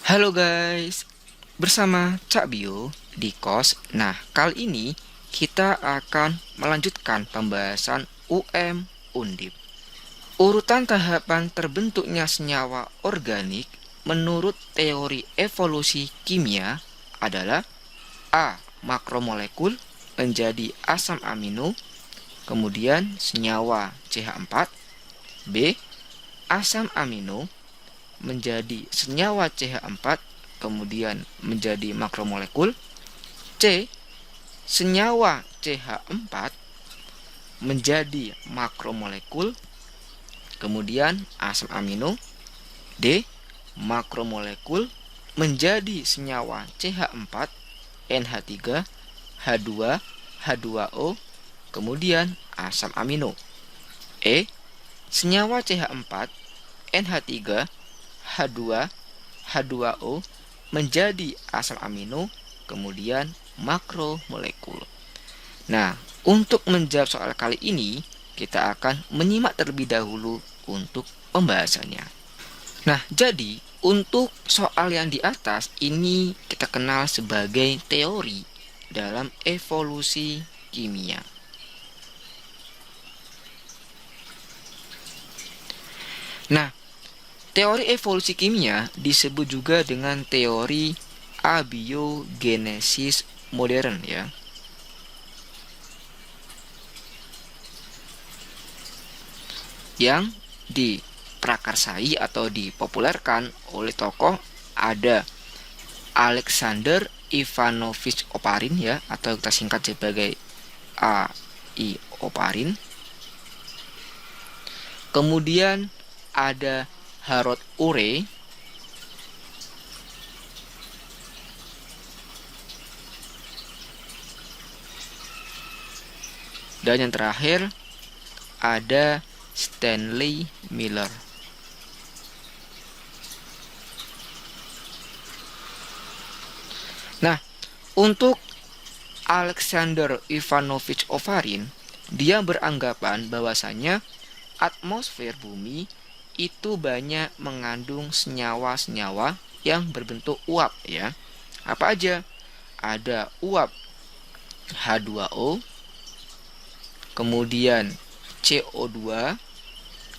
Halo guys, bersama Cak Bio di KOS. Nah, kali ini kita akan melanjutkan pembahasan UM Undip. Urutan tahapan terbentuknya senyawa organik menurut teori evolusi kimia adalah A. Makromolekul menjadi asam amino, kemudian senyawa CH4. B. Asam amino menjadi senyawa CH4 kemudian menjadi makromolekul. C. Senyawa CH4 menjadi makromolekul kemudian asam amino. D. Makromolekul menjadi senyawa CH4 NH3 H2 H2O kemudian asam amino. E. Senyawa CH4 NH3 H2 H2O menjadi asam amino kemudian makromolekul. Nah, untuk menjawab soal kali ini kita akan menyimak terlebih dahulu untuk pembahasannya. Nah, jadi untuk soal yang di atas ini kita kenal sebagai teori dalam evolusi kimia. Nah, teori evolusi kimia disebut juga dengan teori abiogenesis modern ya. Yang diprakarsai atau dipopulerkan oleh tokoh ada Alexander Ivanovich Oparin ya, atau kita singkat sebagai A.I. Oparin. Kemudian ada Harold Urey, dan yang terakhir ada Stanley Miller. Nah, untuk Alexander Ivanovich Oparin, dia beranggapan bahwasanya atmosfer bumi itu banyak mengandung senyawa-senyawa yang berbentuk uap ya. Apa aja? Ada uap H2O, kemudian CO2,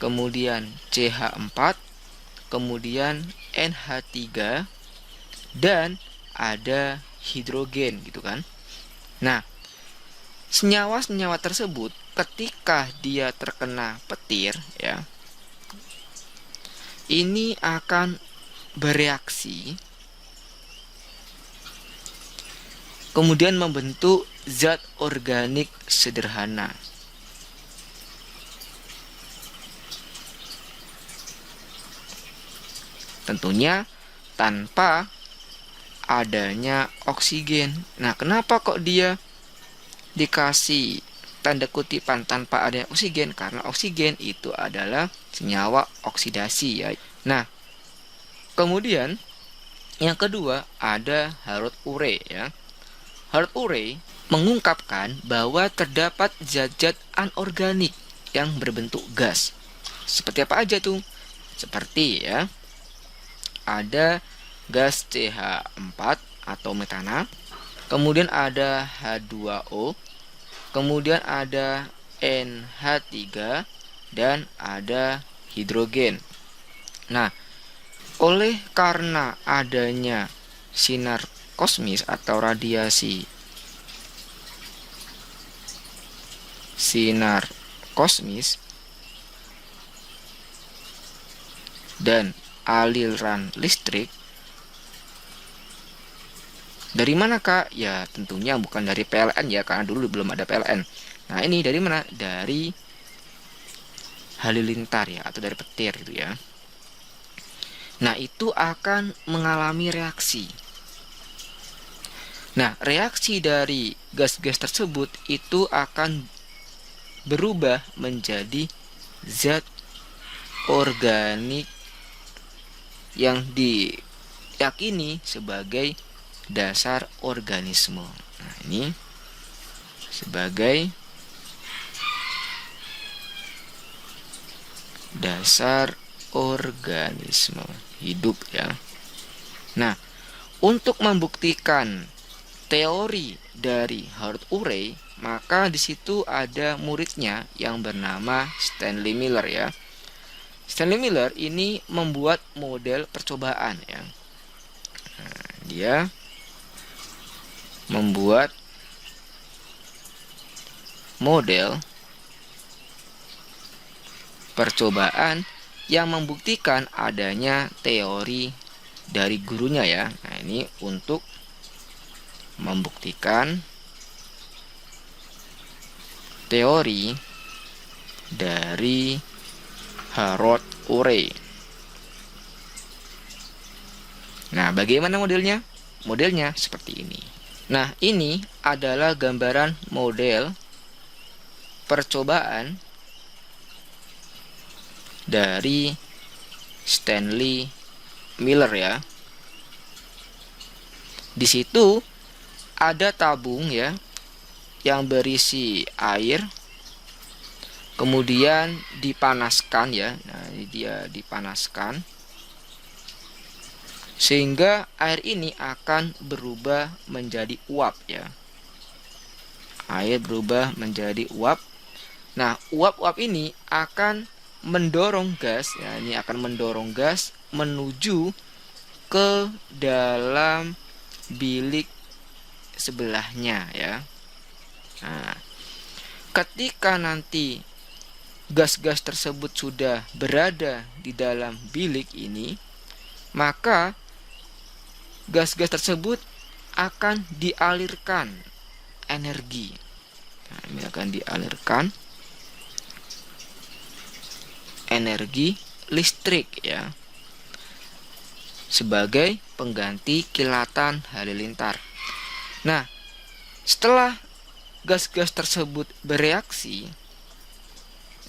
kemudian CH4, kemudian NH3, dan ada hidrogen gitu kan. Nah, senyawa-senyawa tersebut ketika dia terkena petir ya, ini akan bereaksi kemudian membentuk zat organik sederhana. Tentunya tanpa adanya oksigen. Nah, kenapa kok dia dikasih tanda kutipan tanpa adanya oksigen? Karena oksigen itu adalah senyawa oksidasi ya. Nah, kemudian yang kedua ada Harold Urey ya. Harold Urey mengungkapkan bahwa terdapat zat-zat anorganik yang berbentuk gas. Seperti apa aja tuh? Seperti ya, ada gas CH4 atau metana, kemudian ada H2O, kemudian ada NH3, dan ada hidrogen. Nah, oleh karena adanya sinar kosmis atau radiasi sinar kosmis dan aliran listrik, dari mana kak? Ya tentunya bukan dari PLN ya, karena dulu belum ada PLN. Nah ini dari mana? Dari halilintar ya, atau dari petir gitu ya. Nah itu akan mengalami reaksi. Nah reaksi dari gas-gas tersebut itu akan berubah menjadi zat organik yang diyakini sebagai dasar organisme. Nah, ini sebagai dasar organisme hidup ya. Nah, untuk membuktikan teori dari Hardt-Urey, maka di situ ada muridnya yang bernama Stanley Miller ya. Stanley Miller ini membuat model percobaan ya. Nah, dia membuat model percobaan yang membuktikan adanya teori dari gurunya ya. Nah, ini untuk membuktikan teori dari Hardt-Urey. Nah, bagaimana modelnya? Modelnya seperti ini. Nah, ini adalah gambaran model percobaan dari Stanley Miller ya. Di situ ada tabung ya yang berisi air, kemudian dipanaskan ya. Nah, ini dia dipanaskan sehingga air ini akan berubah menjadi uap ya. Air berubah menjadi uap. Nah, uap-uap ini akan mendorong gas ya, ini akan mendorong gas menuju ke dalam bilik sebelahnya ya. Nah, ketika nanti gas-gas tersebut sudah berada di dalam bilik ini, maka gas-gas tersebut akan dialirkan energi. Nah, ini akan dialirkan energi listrik ya, sebagai pengganti kilatan halilintar. Nah, setelah gas-gas tersebut bereaksi,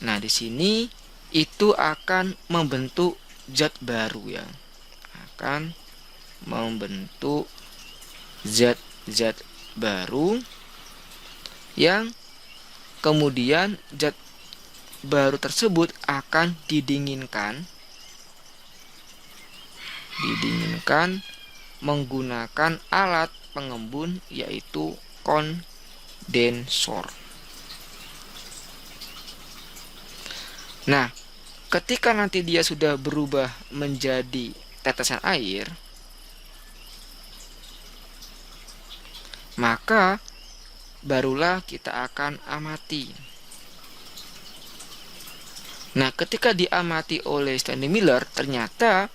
nah di sini itu akan membentuk zat baru ya, akan membentuk zat-zat baru yang kemudian zat baru tersebut akan didinginkan menggunakan alat pengembun yaitu kondensor. Nah, ketika nanti dia sudah berubah menjadi tetesan air, maka barulah kita akan amati. Nah, ketika diamati oleh Stanley Miller, ternyata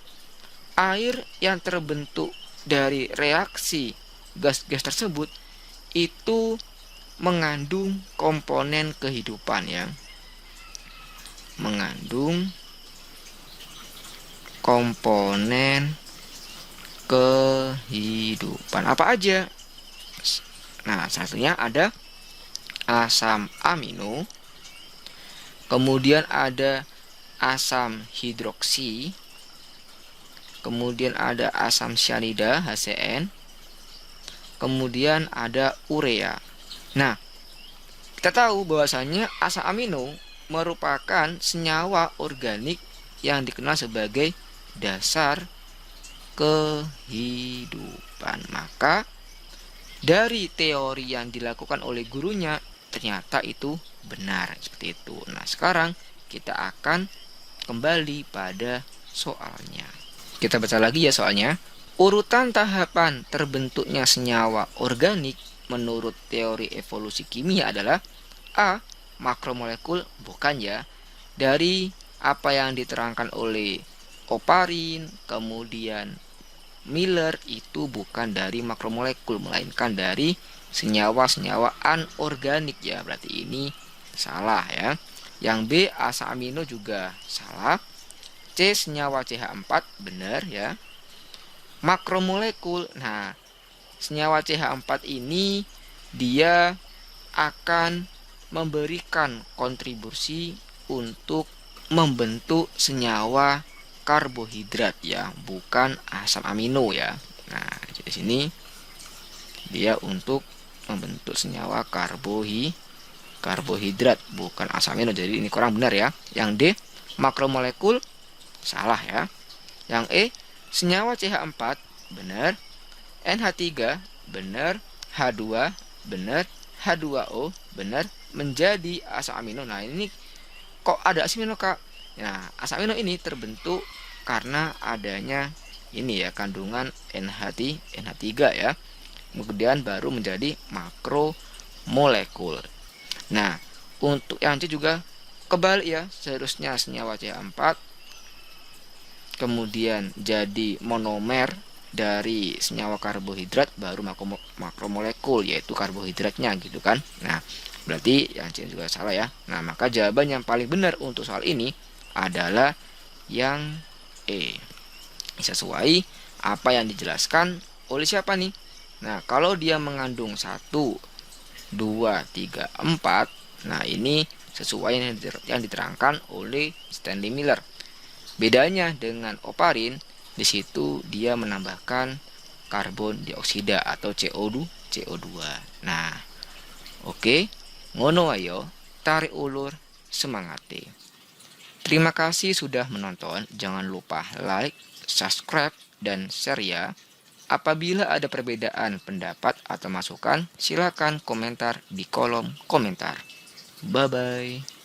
air yang terbentuk dari reaksi gas-gas tersebut itu mengandung komponen kehidupan ya. Mengandung komponen kehidupan. Apa aja? Nah, satunya ada asam amino, kemudian ada asam hidroksi, kemudian ada asam cyanida HCN, kemudian ada urea. Nah, kita tahu bahwasanya asam amino merupakan senyawa organik yang dikenal sebagai dasar kehidupan. Maka dari teori yang dilakukan oleh gurunya ternyata itu benar seperti itu. Nah, sekarang kita akan kembali pada soalnya. Kita baca lagi ya soalnya. Urutan tahapan terbentuknya senyawa organik menurut teori evolusi kimia adalah A. Makromolekul, bukan ya, dari apa yang diterangkan oleh Oparin, kemudian Miller, itu bukan dari makromolekul melainkan dari senyawa-senyawa anorganik ya. Berarti ini salah ya. Yang B, asam amino juga salah. C, senyawa CH4 benar ya. Makromolekul, nah senyawa CH4 ini dia akan memberikan kontribusi untuk membentuk senyawa karbohidrat ya, bukan asam amino ya. Nah, di sini dia untuk membentuk senyawa karbohidrat, bukan asam amino. Jadi ini kurang benar ya. Yang D, makromolekul, salah ya. Yang E, senyawa CH4 benar. NH3 benar. H2 benar. H2O benar. Menjadi asam amino. Nah, ini kok ada asam amino, Kak? Nah, asam amino ini terbentuk karena adanya ini ya, kandungan NH3 ya. Kemudian baru menjadi makromolekul. Nah, untuk yang C juga kebalik ya, seharusnya senyawa CH4 kemudian jadi monomer dari senyawa karbohidrat baru makromolekul, yaitu karbohidratnya gitu kan. Nah, berarti yang C juga salah ya. Nah, maka jawaban yang paling benar untuk soal ini adalah yang E. Sesuai apa yang dijelaskan oleh siapa nih? Nah, kalau dia mengandung 1, 2, 3, 4, nah ini sesuai yang diterangkan oleh Stanley Miller. Bedanya dengan oparin, di situ dia menambahkan karbon dioksida atau CO2. Nah, oke, ngono ayo, tarik ulur, semangati. Terima kasih sudah menonton. Jangan lupa like, subscribe, dan share ya. Apabila ada perbedaan pendapat atau masukan, silakan komentar di kolom komentar. Bye-bye.